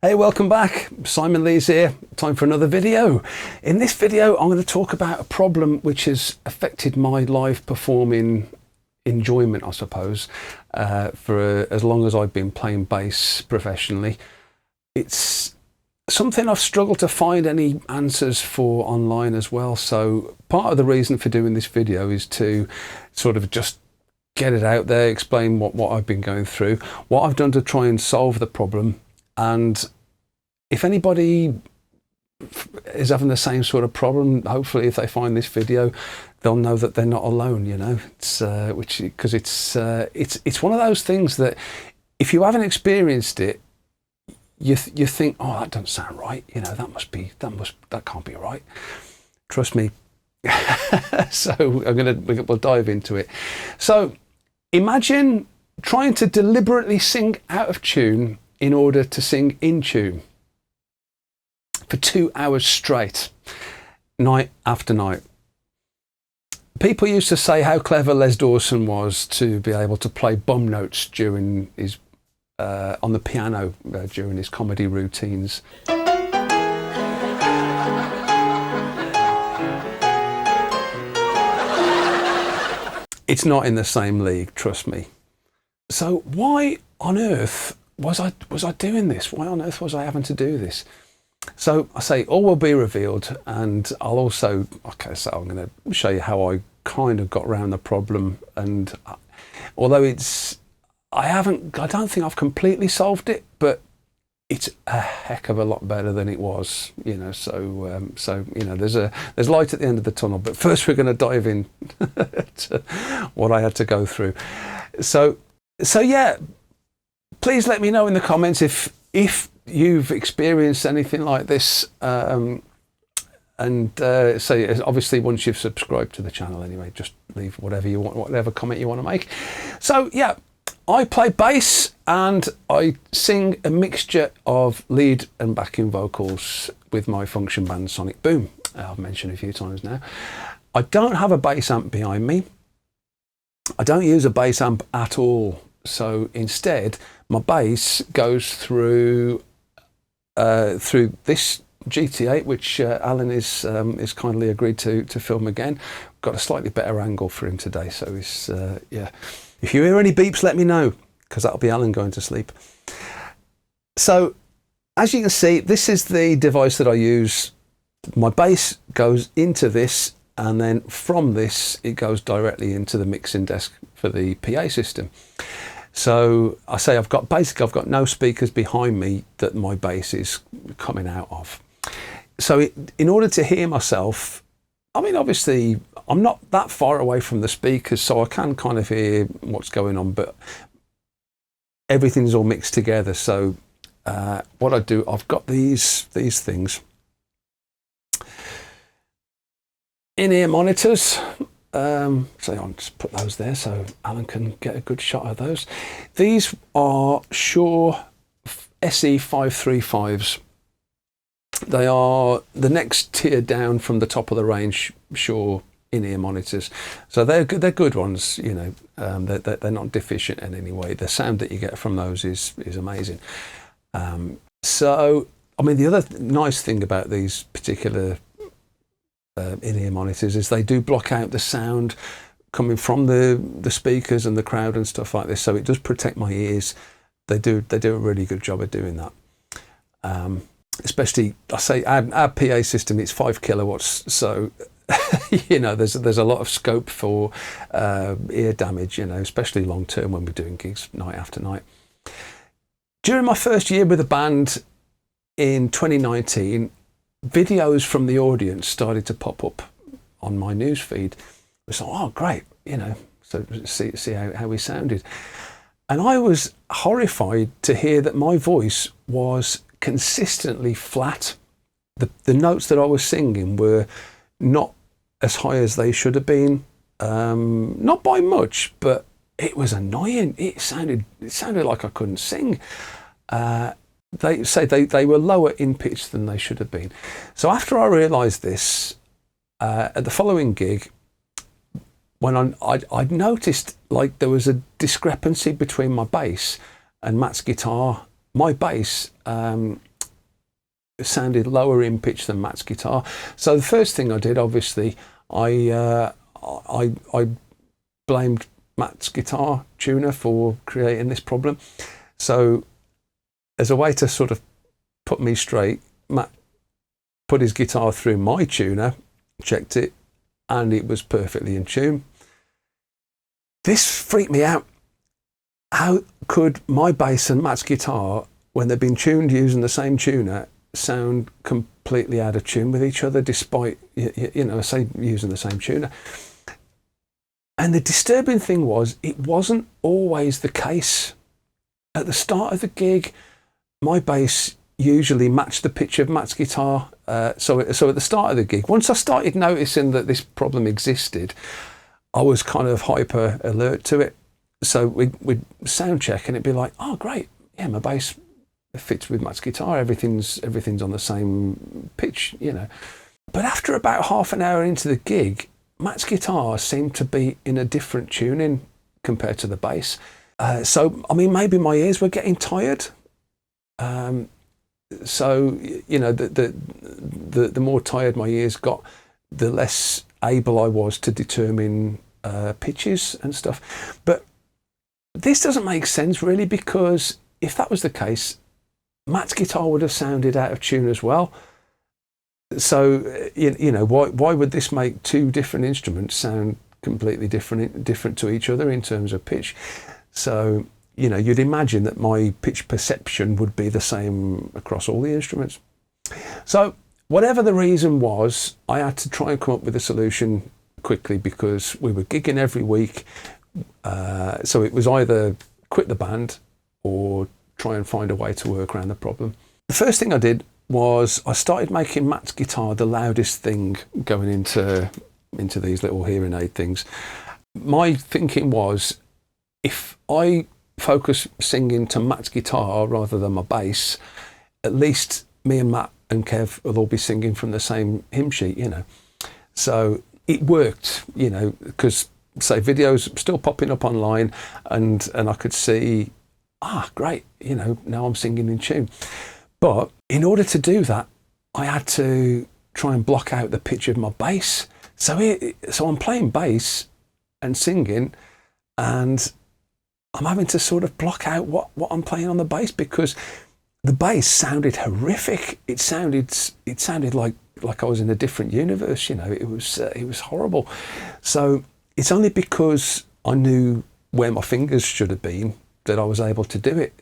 Hey, welcome back. Simon Lees here. Time for another video. In this video, I'm going to talk about a problem which has affected my live performing enjoyment, I suppose, for as long as I've been playing bass professionally. It's something I've struggled to find any answers for online as well. So part of the reason for doing this video is to sort of just get it out there, explain what I've been going through, what I've done to try and solve the problem. And if anybody is having the same sort of problem, hopefully if they find this video, they'll know that they're not alone, you know. It's because it's one of those things that if you haven't experienced it, you think, oh, that doesn't sound right, you know, that can't be right. Trust me. So we'll dive into it. So imagine trying to deliberately sing out of tune in order to sing in tune for 2 hours straight, night after night. People used to say how clever Les Dawson was to be able to play bum notes during his on the piano during his comedy routines. It's not in the same league, trust me. So why on earth was I doing this? Why on earth was I having to do this? So I say all will be revealed, and I'll also, okay, so I'm going to show you how I kind of got around the problem. And although I don't think I've completely solved it, but it's a heck of a lot better than it was, you know. So you know, there's light at the end of the tunnel. But first, we're going to dive in to what I had to go through. So yeah. Please let me know in the comments if you've experienced anything like this, and so obviously once you've subscribed to the channel anyway, just leave whatever you want, whatever comment you want to make. So yeah, I play bass and I sing a mixture of lead and backing vocals with my function band Sonic Boom. I've mentioned a few times now. I don't have a bass amp behind me. I don't use a bass amp at all. So instead, my bass goes through this GT8, which Alan is kindly agreed to film again. Got a slightly better angle for him today, so he's yeah. If you hear any beeps, let me know, because that'll be Alan going to sleep. So as you can see, this is the device that I use. My bass goes into this, and then from this it goes directly into the mixing desk for the PA system. So I say I've got no speakers behind me that my bass is coming out of. So in order to hear myself, I mean, obviously I'm not that far away from the speakers, so I can kind of hear what's going on, but everything's all mixed together. So what I do, I've got these things, in-ear monitors. So I'll just put those there so Alan can get a good shot of those. These are Shure SE535s. They are the next tier down from the top of the range Shure in-ear monitors. So they're good ones, you know. They're not deficient in any way. The sound that you get from those is amazing. So I mean, the other nice thing about these particular in-ear monitors is they do block out the sound coming from the speakers and the crowd and stuff like this, so it does protect my ears. They do a really good job of doing that. Especially, I say our PA system, it's 5 kilowatts, so you know, there's a lot of scope for ear damage, you know, especially long term when we're doing gigs night after night. During my first year with the band in 2019, videos from the audience started to pop up on my news feed. It's like, oh great, you know, so see how we sounded. And I was horrified to hear that my voice was consistently flat. The notes that I was singing were not as high as they should have been, not by much, but it was annoying. It sounded like I couldn't sing. They say they were lower in pitch than they should have been. So after I realised this, at the following gig, when I'd noticed like there was a discrepancy between my bass and Matt's guitar. My bass sounded lower in pitch than Matt's guitar. So the first thing I did, obviously, I blamed Matt's guitar tuner for creating this problem. So as a way to sort of put me straight, Matt put his guitar through my tuner, checked it, and it was perfectly in tune. This freaked me out. How could my bass and Matt's guitar, when they've been tuned using the same tuner, sound completely out of tune with each other, despite, say, using the same tuner? And the disturbing thing was, it wasn't always the case. At the start of the gig, my bass usually matched the pitch of Matt's guitar. So at the start of the gig, once I started noticing that this problem existed, I was kind of hyper alert to it. So we'd sound check and it'd be like, oh great, yeah, my bass fits with Matt's guitar. Everything's on the same pitch, But after about half an hour into the gig, Matt's guitar seemed to be in a different tuning compared to the bass. So I mean, maybe my ears were getting tired. So the more tired my ears got, the less able I was to determine pitches and stuff. But this doesn't make sense really, because if that was the case, Matt's guitar would have sounded out of tune as well. So why would this make two different instruments sound completely different to each other in terms of pitch? So you'd imagine that my pitch perception would be the same across all the instruments. So whatever the reason was, I had to try and come up with a solution quickly, because we were gigging every week. So it was either quit the band or try and find a way to work around the problem. The first thing I did was I started making Matt's guitar the loudest thing going into these little hearing aid things. My thinking was, if I focus singing to Matt's guitar rather than my bass, at least me and Matt and Kev will all be singing from the same hymn sheet, So it worked, because say videos still popping up online, and I could see, great, now I'm singing in tune. But in order to do that, I had to try and block out the pitch of my bass. So I'm playing bass and singing, and I'm having to sort of block out what I'm playing on the bass, because the bass sounded horrific. It sounded like I was in a different universe. It was horrible. So it's only because I knew where my fingers should have been that I was able to do it.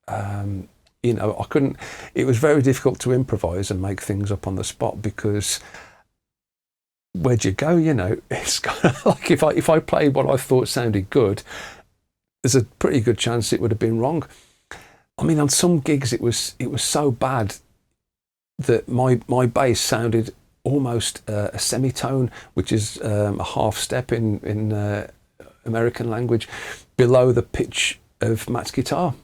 I couldn't. It was very difficult to improvise and make things up on the spot, because where'd you go? It's kind of like if I played what I thought sounded good, there's a pretty good chance it would have been wrong. I mean, on some gigs it was so bad that my bass sounded almost a semitone, which is a half step in American language, below the pitch of Matt's guitar.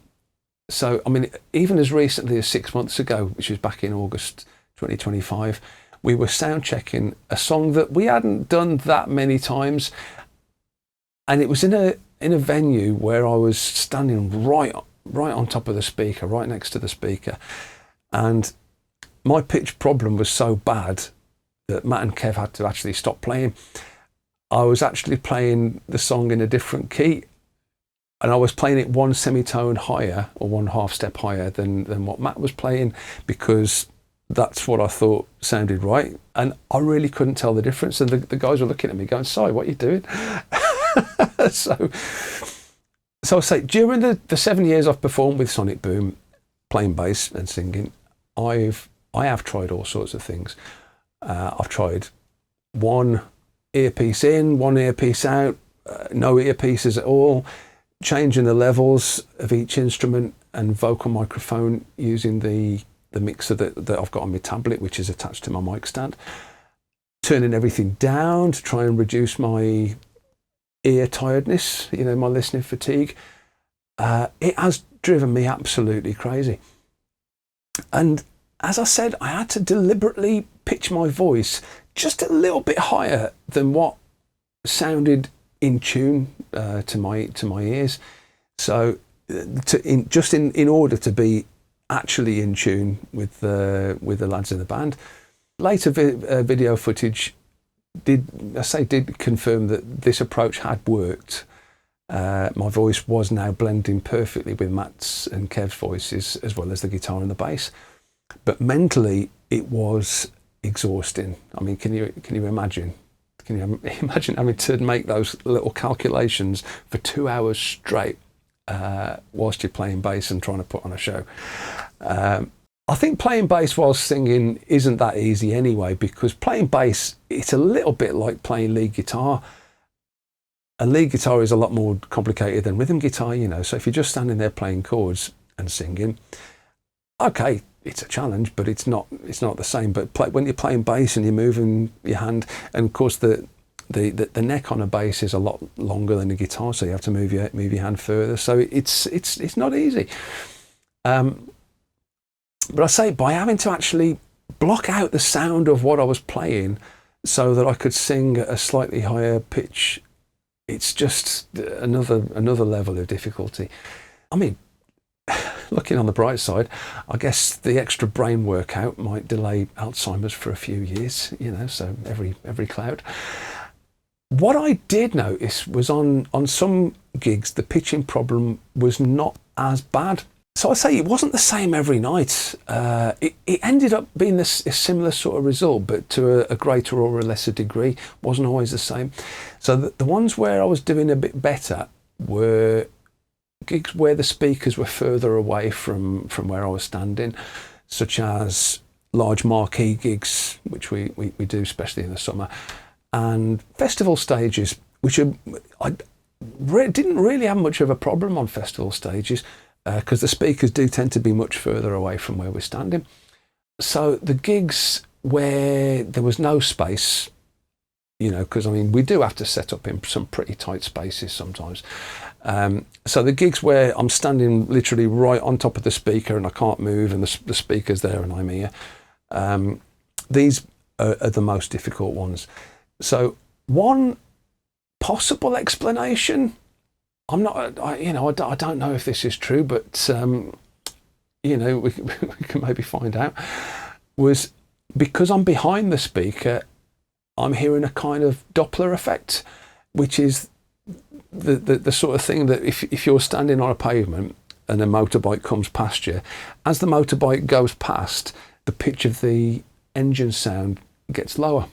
So, I mean, even as recently as 6 months ago, which was back in August 2025, we were sound checking a song that we hadn't done that many times, and it was in a venue where I was standing right on top of the speaker, right next to the speaker, and my pitch problem was so bad that Matt and Kev had to actually stop playing. I was actually playing the song in a different key, and I was playing it one semitone higher, or one half step higher than what Matt was playing, because that's what I thought sounded right. And I really couldn't tell the difference. And the guys were looking at me going, "Sorry, what are you doing?" So I say, during the 7 years I've performed with Sonic Boom, playing bass and singing, I have tried all sorts of things. I've tried one earpiece in, one earpiece out, no earpieces at all, changing the levels of each instrument and vocal microphone using the mixer that I've got on my tablet, which is attached to my mic stand, turning everything down to try and reduce my ear tiredness, my listening fatigue. It has driven me absolutely crazy. And as I said, I had to deliberately pitch my voice just a little bit higher than what sounded in tune to my ears. So in order to be actually in tune with the lads in the band. Later video footage did confirm that this approach had worked. My voice was now blending perfectly with Matt's and Kev's voices, as well as the guitar and the bass. But mentally, it was exhausting. I mean, can you imagine? Can you imagine having to make those little calculations for 2 hours straight whilst you're playing bass and trying to put on a show? I think playing bass while singing isn't that easy anyway, because playing bass, it's a little bit like playing lead guitar. And lead guitar is a lot more complicated than rhythm guitar, you know. So if you're just standing there playing chords and singing, okay, it's a challenge, but it's not the same. But when you're playing bass and you're moving your hand, and of course the neck on a bass is a lot longer than the guitar, so you have to move your hand further. So it's not easy. But I say, by having to actually block out the sound of what I was playing so that I could sing at a slightly higher pitch, it's just another level of difficulty. I mean, looking on the bright side, I guess the extra brain workout might delay Alzheimer's for a few years, you know, so every cloud. What I did notice was on some gigs, the pitching problem was not as bad. So I say it wasn't the same every night. It ended up being a similar sort of result, but to a greater or a lesser degree. Wasn't always the same. So the ones where I was doing a bit better were gigs where the speakers were further away from where I was standing, such as large marquee gigs, which we do, especially in the summer, and festival stages, which I didn't really have much of a problem on festival stages, because the speakers do tend to be much further away from where we're standing. So the gigs where there was no space, you know, because I mean, we do have to set up in some pretty tight spaces sometimes. So the gigs where I'm standing literally right on top of the speaker and I can't move, and the speaker's there and I'm here, these are the most difficult ones. So one possible explanation, I don't know if this is true, but you know, we can maybe find out, was because I'm behind the speaker, I'm hearing a kind of Doppler effect, which is the sort of thing that if you're standing on a pavement and a motorbike comes past you, as the motorbike goes past, the pitch of the engine sound gets lower.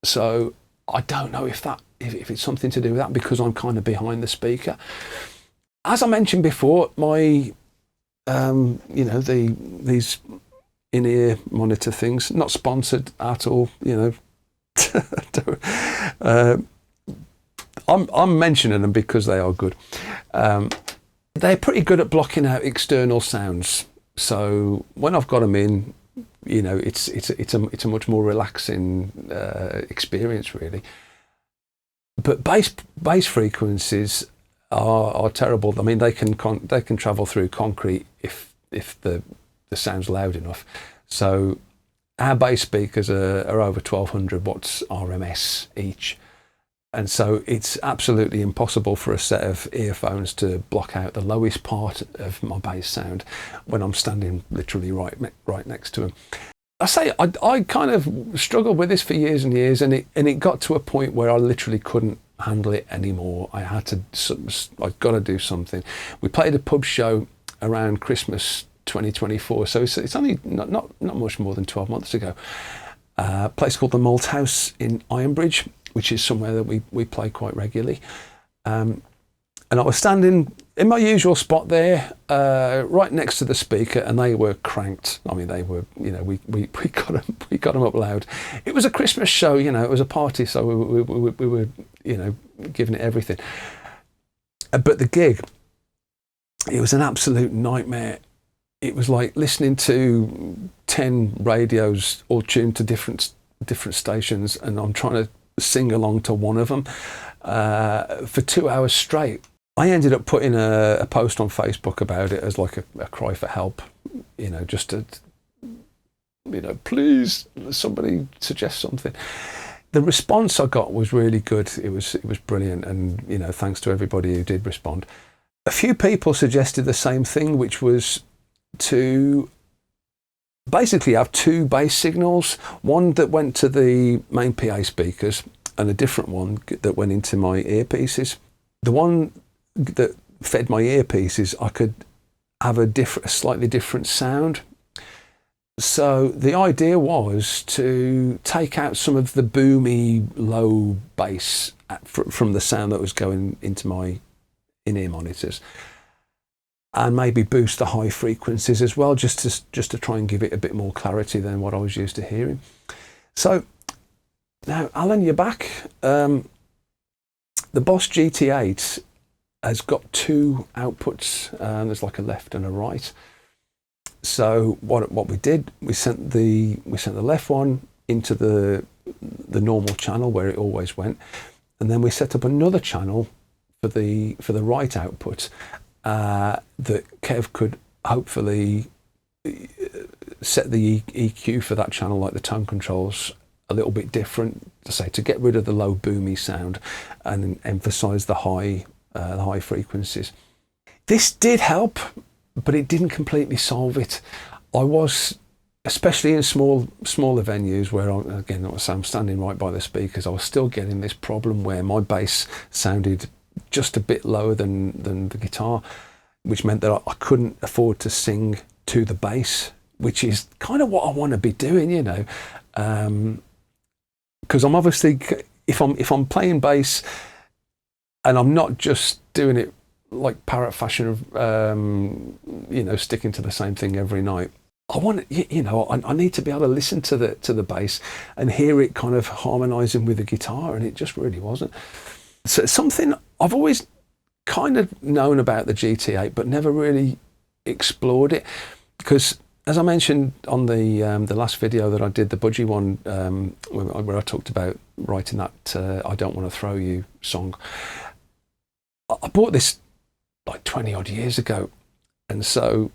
So I don't know if it's something to do with that, because I'm kind of behind the speaker. As I mentioned before, my these in-ear monitor things, not sponsored at all, you know. I'm mentioning them because they are good. They're pretty good at blocking out external sounds. So when I've got them in, you know, it's a much more relaxing experience, really. But bass frequencies are terrible. I mean, they can travel through concrete if the sound's loud enough. So our bass speakers are over 1200 watts RMS each. And so it's absolutely impossible for a set of earphones to block out the lowest part of my bass sound when I'm standing literally right next to them. I say I kind of struggled with this for years and years, and it got to a point where I literally couldn't handle it anymore. I've got to do something. We played a pub show around Christmas 2024, so it's only not much more than 12 months ago. A place called the Malt House in Ironbridge, which is somewhere that we play quite regularly. And I was standing in my usual spot there, right next to the speaker, and they were cranked. I mean, they were, you know, we got them up loud. It was a Christmas show, you know, it was a party, so we were, you know, giving it everything. But the gig, it was an absolute nightmare. It was like listening to 10 radios all tuned to different stations, and I'm trying to sing along to one of them for 2 hours straight. I ended up putting a post on Facebook about it as like a cry for help, you know, just to, you know, please somebody suggest something. The response I got was really good. It was brilliant, and you know, thanks to everybody who did respond. A few people suggested the same thing, which was to basically have two bass signals, one that went to the main PA speakers and a different one that went into my earpieces. The one that fed my earpieces, I could have a slightly different sound. So the idea was to take out some of the boomy low bass from the sound that was going into my in-ear monitors, and maybe boost the high frequencies as well, just to try and give it a bit more clarity than what I was used to hearing. So now, Alan, you're back. The Boss GT8 has got two outputs. There's like a left and a right. So what we did, we sent the left one into the normal channel where it always went, and then we set up another channel for the right output that Kev could hopefully set the EQ for that channel, like the tone controls, a little bit different, to get rid of the low boomy sound and emphasize the high frequencies. This did help, but it didn't completely solve it. I was, especially in smaller venues where I'm standing right by the speakers, I was still getting this problem where my bass sounded just a bit lower than the guitar, which meant that I couldn't afford to sing to the bass, which is kind of what I want to be doing, you know, because I'm obviously, if I'm playing bass and I'm not just doing it like parrot fashion of sticking to the same thing every night, I want, I need to be able to listen to the bass and hear it kind of harmonizing with the guitar, and it just really wasn't. So it's something I've always kind of known about the GT8, but never really explored it, because as I mentioned on the last video that I did, the Budgie one, where I talked about writing that I Don't Want to Throw You song, I bought this like 20 odd years ago, and so,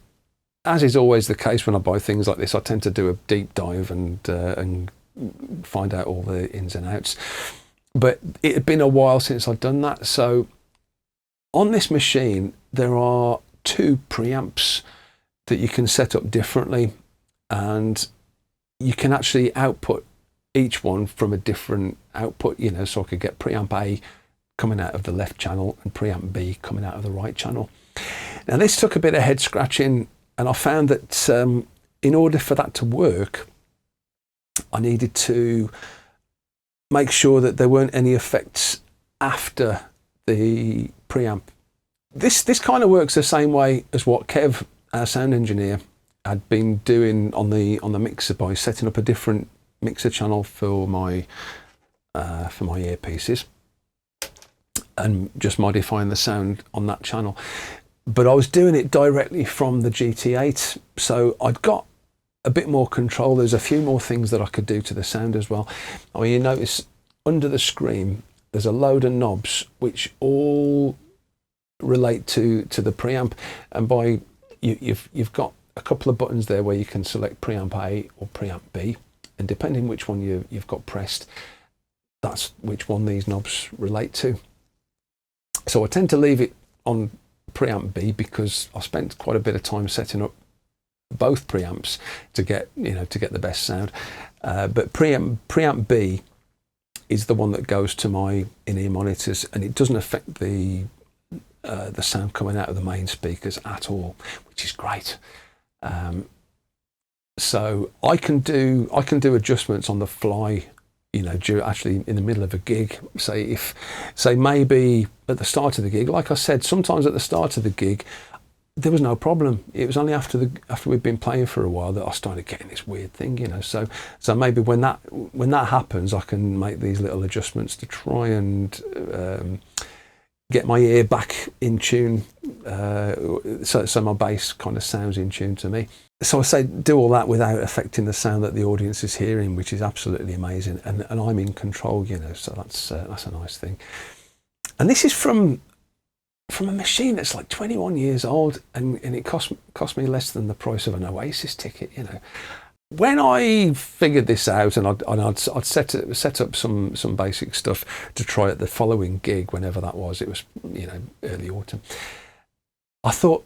as is always the case when I buy things like this, I tend to do a deep dive and find out all the ins and outs. But it had been a while since I'd done that. So on this machine, there are two preamps that you can set up differently, and you can actually output each one from a different output, so I could get preamp A coming out of the left channel and preamp B coming out of the right channel. Now this took a bit of head scratching, and I found that in order for that to work, I needed to make sure that there weren't any effects after the preamp. This kind of works the same way as what Kev, our sound engineer, had been doing on the mixer by setting up a different mixer channel for my earpieces and just modifying the sound on that channel. But I was doing it directly from the GT8, so I'd got a bit more control. There's a few more things that I could do to the sound as well. I mean, you notice under the screen there's a load of knobs which all relate to the preamp, and by you've got a couple of buttons there where you can select preamp A or preamp B, and depending which one you've got pressed, that's which one these knobs relate to. So I tend to leave it on preamp B because I spent quite a bit of time setting up both preamps to get the best sound. But preamp B is the one that goes to my in-ear monitors, and it doesn't affect the sound coming out of the main speakers at all, which is great. So I can do adjustments on the fly, actually in the middle of a gig. Say maybe at the start of the gig, like I said, sometimes at the start of the gig there was no problem. It was only after we'd been playing for a while that I started getting this weird thing, So maybe when that happens, I can make these little adjustments to try and get my ear back in tune, so my bass kind of sounds in tune to me. So I say do all that without affecting the sound that the audience is hearing, which is absolutely amazing, and I'm in control, So that's a nice thing. And this is from a machine that's like 21 years old, and it cost me less than the price of an Oasis ticket, When I figured this out, and I'd set up some basic stuff to try at the following gig, whenever that was, it was early autumn, I thought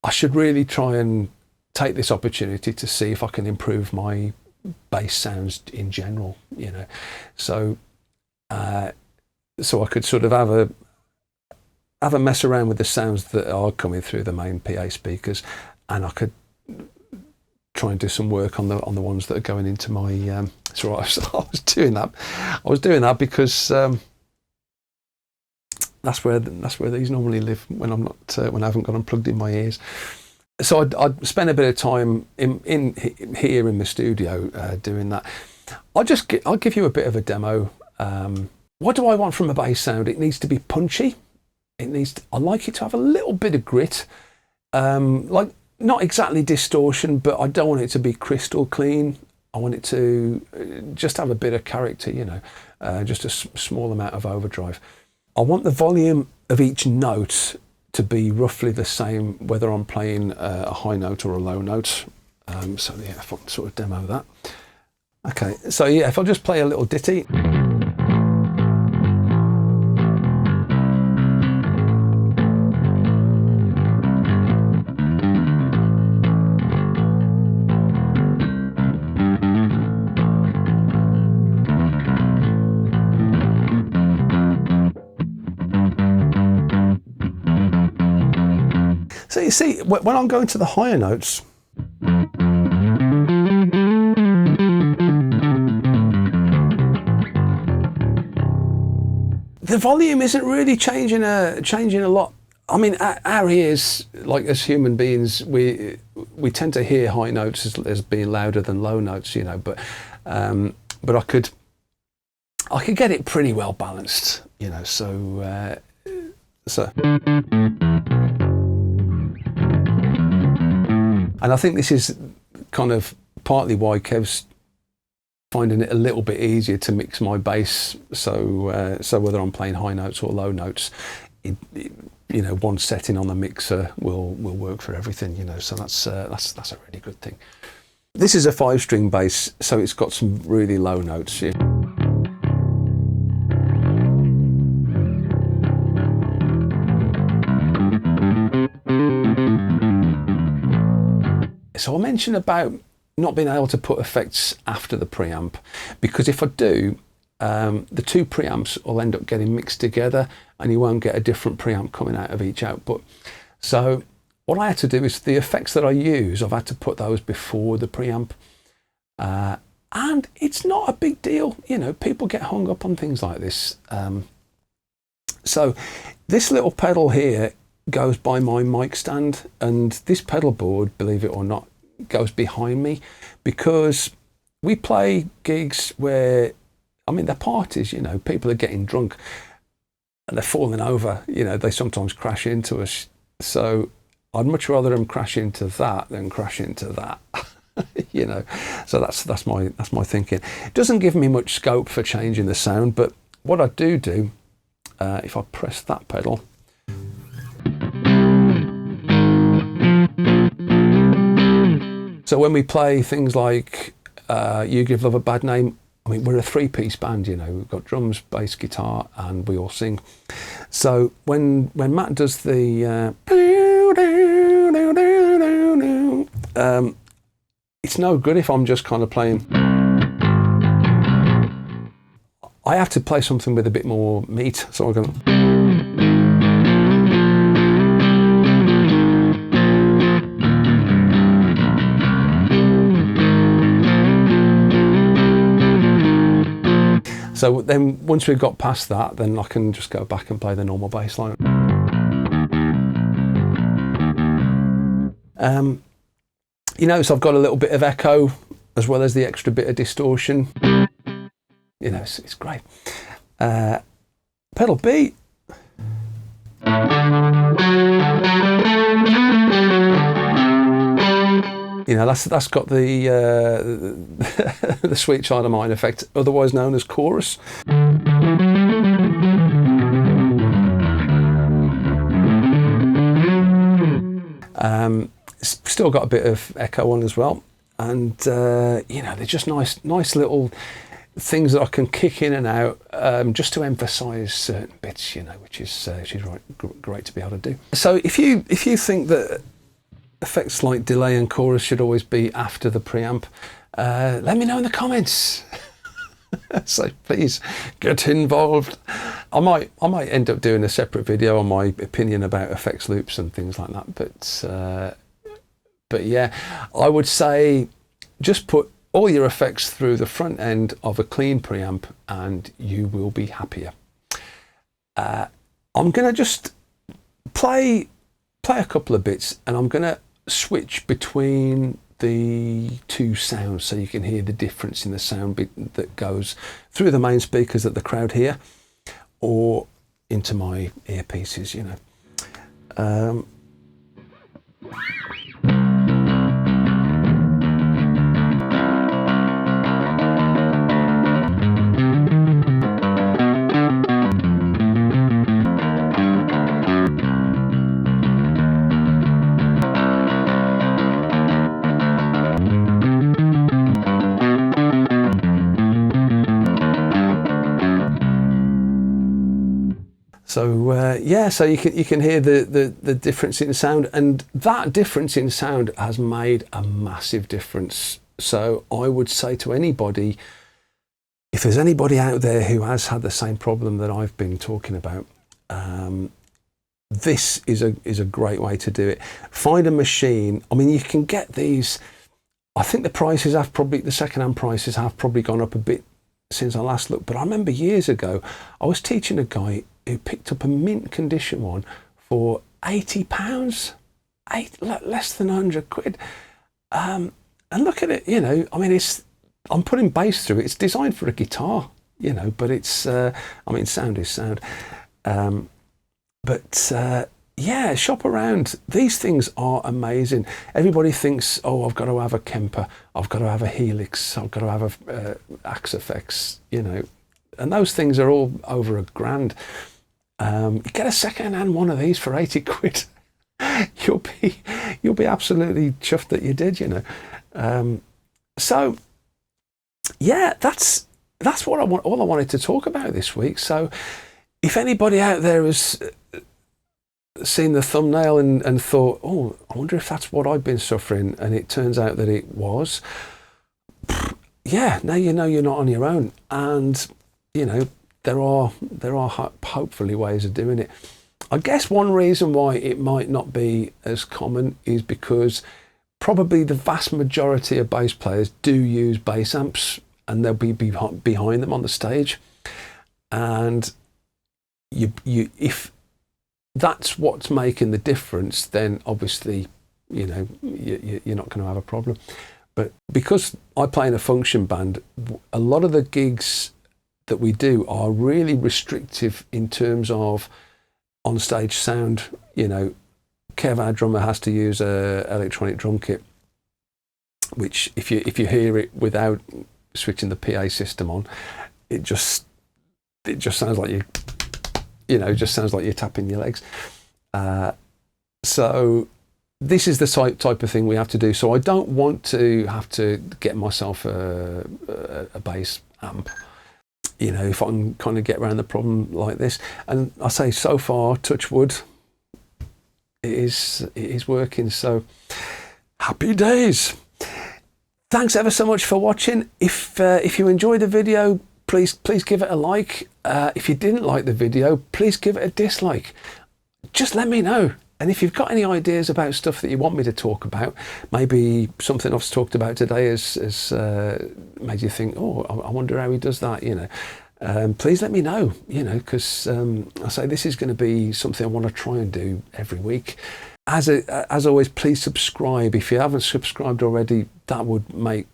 I should really try and take this opportunity to see if I can improve my bass sounds in general, you know. So so I could sort of have a mess around with the sounds that are coming through the main PA speakers, and I could try and do some work on the ones that are going into my so I was doing that because that's where these normally live when I'm not when I haven't got them plugged in my ears. So I'd spend a bit of time in here in the studio doing that. I'll give you a bit of a demo. What do I want from a bass sound? It needs to be punchy. I like it to have a little bit of grit, like not exactly distortion, but I don't want it to be crystal clean. I want it to just have a bit of character, you know, just a small amount of overdrive. I want the volume of each note to be roughly the same, whether I'm playing a high note or a low note. So yeah, if I can sort of demo that. Okay, so yeah, if I'll just play a little ditty. So you see, when I'm going to the higher notes, the volume isn't really changing a lot. I mean, our ears, like as human beings, we tend to hear high notes as being louder than low notes, you know. But I could get it pretty well balanced, you know. So. And I think this is kind of partly why Kev's finding it a little bit easier to mix my bass. So whether I'm playing high notes or low notes, you know, one setting on the mixer will work for everything. You know, so that's a really good thing. This is a 5-string bass, so it's got some really low notes here. So I mentioned about not being able to put effects after the preamp, because if I do, the two preamps will end up getting mixed together and you won't get a different preamp coming out of each output. So what I had to do is the effects that I use, I've had to put those before the preamp. And it's not a big deal, you know, people get hung up on things like this. So this little pedal here goes by my mic stand, and this pedal board, believe it or not, goes behind me, because we play gigs where, I mean, they're parties, you know, people are getting drunk and they're falling over, you know, they sometimes crash into us. So I'd much rather them crash into that than crash into that. You know, so that's my thinking. It doesn't give me much scope for changing the sound, but what I do, if I press that pedal, so when we play things like You Give Love a Bad Name, I mean, we're a 3-piece band, you know, we've got drums, bass, guitar, and we all sing. So when Matt does the it's no good if I'm just kind of playing. I have to play something with a bit more meat, so I'm going. So then once we've got past that, then I can just go back and play the normal bass line. You notice I've got a little bit of echo as well as the extra bit of distortion. You know, it's great. Pedal B. You know, that's got the the Sweet Child of Mine effect, otherwise known as chorus. Still got a bit of echo on as well, and you know, they're just nice little things that I can kick in and out, just to emphasise certain bits, you know, which is great to be able to do. So if you think that effects like delay and chorus should always be after the preamp? Let me know in the comments. So please get involved. I might end up doing a separate video on my opinion about effects loops and things like that. But yeah, I would say just put all your effects through the front end of a clean preamp and you will be happier. I'm going to just play a couple of bits, and I'm going to switch between the two sounds so you can hear the difference in the sound bit that goes through the main speakers that the crowd hear or into my earpieces, you know. So yeah, so you can hear the difference in sound, and that difference in sound has made a massive difference. So I would say to anybody, if there's anybody out there who has had the same problem that I've been talking about, this is a great way to do it. Find a machine. I mean, you can get these. I think the prices have probably, the second-hand prices have probably gone up a bit since I last looked. But I remember years ago, I was teaching a guy who picked up a mint condition one for £80, less than 100 quid. And look at it, you know, I mean, I'm putting bass through it. It's designed for a guitar, you know, but it's, I mean, sound is sound. Yeah, shop around. These things are amazing. Everybody thinks, oh, I've got to have a Kemper, I've got to have a Helix, I've got to have a Axe FX, you know, and those things are all over £1,000. You get a second-hand one of these for 80 quid. You'll be absolutely chuffed that you did, you know. So yeah, that's what I want. All I wanted to talk about this week. So if anybody out there has seen the thumbnail and thought, oh, I wonder if that's what I've been suffering, and it turns out that it was, yeah, now you know you're not on your own, and you know. There are hopefully ways of doing it. I guess one reason why it might not be as common is because probably the vast majority of bass players do use bass amps, and they'll be behind them on the stage. And if that's what's making the difference, then obviously, you know, you're not going to have a problem. But because I play in a function band, a lot of the gigs that we do are really restrictive in terms of on-stage sound. You know, Kev, our drummer, has to use a electronic drum kit, which if you hear it without switching the PA system on, it just sounds like you know, just sounds like you're tapping your legs. So this is the type of thing we have to do. So I don't want to have to get myself a bass amp. You know, if I can kind of get around the problem like this. And I say, so far, touch wood, it is working. So happy days. Thanks ever so much for watching. If you enjoyed the video, please give it a like. If you didn't like the video, please give it a dislike. Just let me know. And if you've got any ideas about stuff that you want me to talk about, maybe something I've talked about today has made you think, oh, I wonder how he does that, you know, please let me know, you know, because I say this is going to be something I want to try and do every week. As always, please subscribe. If you haven't subscribed already, that would make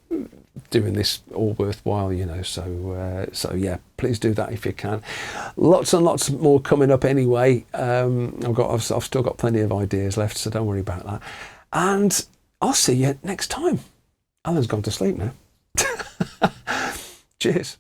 doing this all worthwhile, you know. So yeah, please do that if you can. Lots and lots more coming up anyway. I've still got plenty of ideas left, so don't worry about that. And I'll see you next time. Alan's gone to sleep now. Cheers.